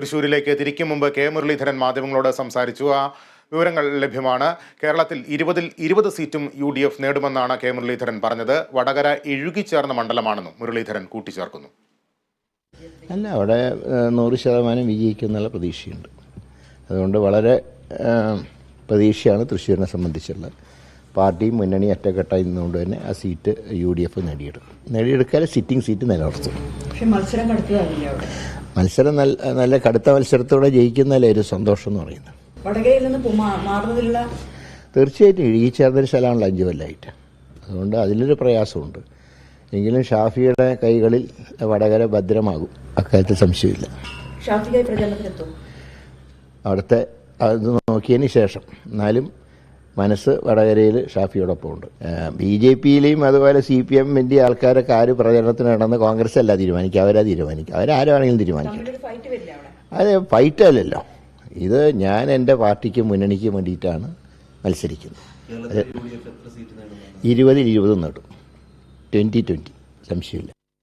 തൃശ്ശൂരിലേക്ക് തിരിക്കും മുമ്പ് കെ മുരളീധരൻ മാധ്യമങ്ങളോട് സംസാരിച്ചു. ആ വിവരങ്ങൾ ലഭ്യമാണ്. കേരളത്തിൽ 20-ൽ 20 സീറ്റും UDF നേടുമെന്നാണ് കെ മുരളീധരൻ പറഞ്ഞത്. വടകര ഇഴുകിച്ചേർന്ന മണ്ഡലമാണെന്നും മുരളീധരൻ കൂട്ടിച്ചേർക്കുന്നു. അല്ല, അവിടെ 100% വിജയിക്കുന്നുള്ള പ്രതീക്ഷയുണ്ട്. അതുകൊണ്ട് വളരെ പ്രതീക്ഷയാണ് തൃശ്ശൂരിനെ സംബന്ധിച്ചുള്ള. പാർട്ടിയും മുന്നണി ഒറ്റക്കെട്ടായി നിന്നുകൊണ്ട് തന്നെ ആ സീറ്റ് UDF നേടിയെടുക്കാതെ സിറ്റിംഗ് സീറ്റ് നിലനിർത്തും. മത്സരം നല്ല കടുത്ത മത്സരത്തോടെ ജയിക്കുന്നതല്ലേ ഒരു സന്തോഷം എന്ന് പറയുന്നത്. തീർച്ചയായിട്ടും ഇഴുകിച്ചേർന്നൊരു സ്ഥലമാണല്ലോ 5 കൊല്ലമായിട്ട്. അതുകൊണ്ട് അതിലൊരു പ്രയാസമുണ്ട്. എങ്കിലും ഷാഫിയുടെ കൈകളിൽ വടകര ഭദ്രമാകും, അക്കാര്യത്തിൽ സംശയമില്ല. അവിടുത്തെ അത് നോക്കിയതിന് ശേഷം എന്നാലും മനസ്സ് വടകരയിൽ ഷാഫിയോടൊപ്പം ഉണ്ട്. BJPയിലെയും അതുപോലെ CPM-ൻ്റെ ആൾക്കാരൊക്കെ ആര് പ്രചരണത്തിന് നടന്ന് കോൺഗ്രസ് അല്ല തീരുമാനിക്കുക, അവരാ തീരുമാനിക്കുക. അവരാരാണെങ്കിലും തീരുമാനിക്കും. അത് ഫൈറ്റ് അല്ലല്ലോ. ഇത് ഞാൻ എൻ്റെ പാർട്ടിക്കും മുന്നണിക്കും വേണ്ടിയിട്ടാണ് മത്സരിക്കുന്നത്. 20-ൽ 20 നേടും. 2020 സംശയമില്ല.